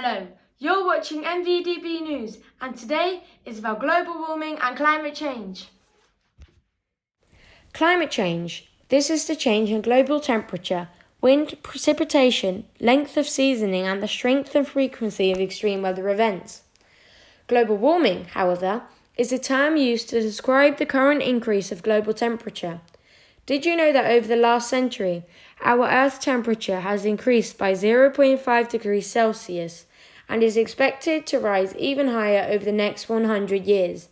Hello, you're watching MVDB News, and today is about global warming and climate change. Climate change. This is the change in global temperature, wind, precipitation, length of seasoning, and the strength and frequency of extreme weather events. Global warming, however, is a term used to describe the current increase of global temperature. Did you know that over the last century, our Earth's temperature has increased by 0.5 degrees Celsius and is expected to rise even higher over the next 100 years?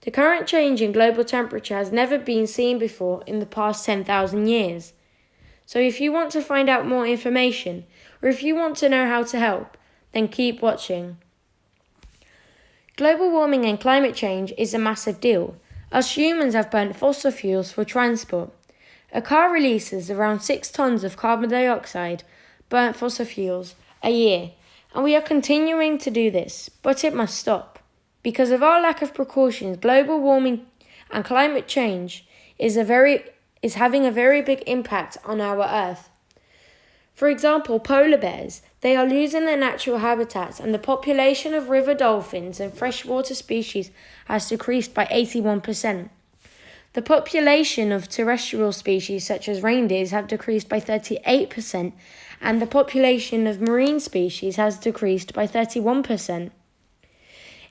The current change in global temperature has never been seen before in the past 10,000 years. So if you want to find out more information, or if you want to know how to help, then keep watching. Global warming and climate change is a massive deal. Us humans have burnt fossil fuels for transport. A car releases around 6 tons of carbon dioxide, burnt fossil fuels, a year, and we are continuing to do this, but it must stop. Because of our lack of precautions, global warming and climate change is having a very big impact on our Earth. For example, polar bears, they are losing their natural habitats, and the population of river dolphins and freshwater species has decreased by 81%. The population of terrestrial species such as reindeers have decreased by 38%, and the population of marine species has decreased by 31%.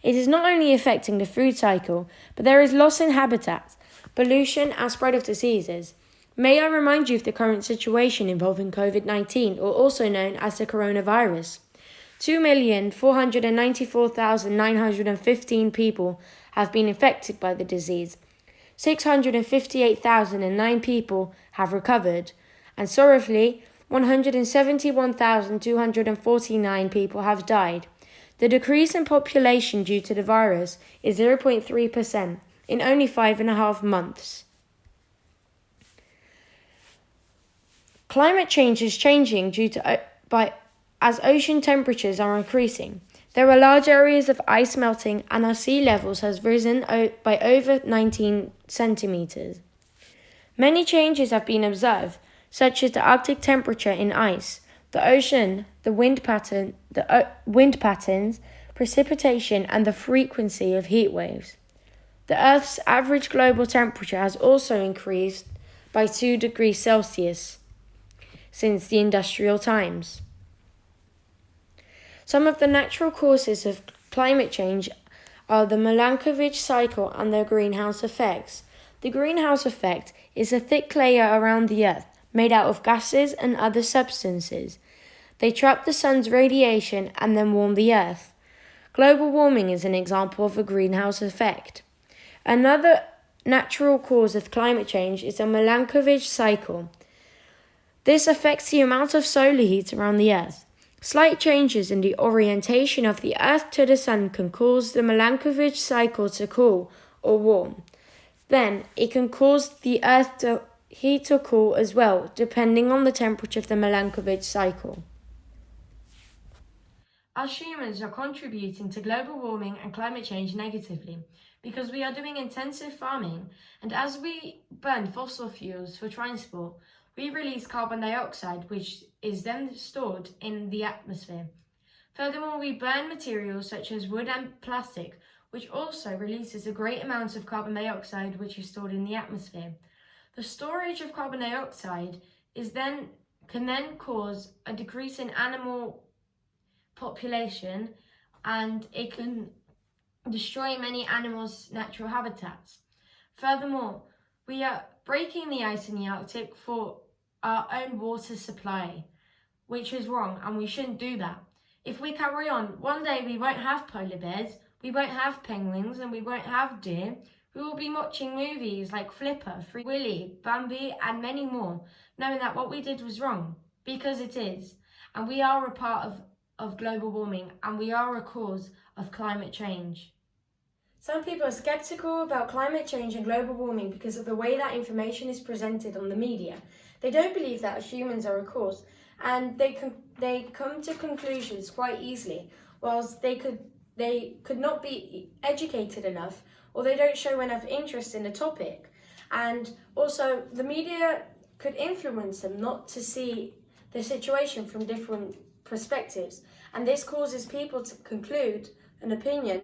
It is not only affecting the food cycle, but there is loss in habitats, pollution, and spread of diseases. May I remind you of the current situation involving COVID-19, or also known as the coronavirus. 2,494,915 people have been infected by the disease. 658,009 people have recovered, and sorrowfully, 171,249 people have died. The decrease in population due to the virus is 0.3% in only 5.5 months. Climate change is changing as ocean temperatures are increasing. There are large areas of ice melting, and our sea levels has risen by over 19 centimeters. Many changes have been observed, such as the Arctic temperature in ice, the ocean, the wind patterns, precipitation, and the frequency of heat waves. The Earth's average global temperature has also increased by 2 degrees Celsius since the industrial times. Some of the natural causes of climate change are the Milankovitch cycle and the greenhouse effects. The greenhouse effect is a thick layer around the Earth made out of gases and other substances. They trap the sun's radiation and then warm the Earth. Global warming is an example of a greenhouse effect. Another natural cause of climate change is the Milankovitch cycle. This affects the amount of solar heat around the Earth. Slight changes in the orientation of the Earth to the Sun can cause the Milankovitch cycle to cool or warm. Then, it can cause the Earth to heat or cool as well, depending on the temperature of the Milankovitch cycle. Us humans are contributing to global warming and climate change negatively because we are doing intensive farming, and as we burn fossil fuels for transport, we release carbon dioxide, which is then stored in the atmosphere. Furthermore, we burn materials such as wood and plastic, which also releases a great amount of carbon dioxide, which is stored in the atmosphere. The storage of carbon dioxide can then cause a decrease in animal population, and it can destroy many animals' natural habitats. Furthermore, we are breaking the ice in the Arctic for our own water supply, which is wrong, and we shouldn't do that. If we carry on, one day we won't have polar bears, we won't have penguins, and we won't have deer. We will be watching movies like Flipper, Free Willy, Bambi, and many more, knowing that what we did was wrong, because it is, and we are a part of global warming, and we are a cause of climate change. Some people are skeptical about climate change and global warming because of the way that information is presented on the media. They don't believe that humans are a cause, and they come to conclusions quite easily, whilst they could not be educated enough, or they don't show enough interest in the topic. And also, the media could influence them not to see the situation from different perspectives, and this causes people to conclude an opinion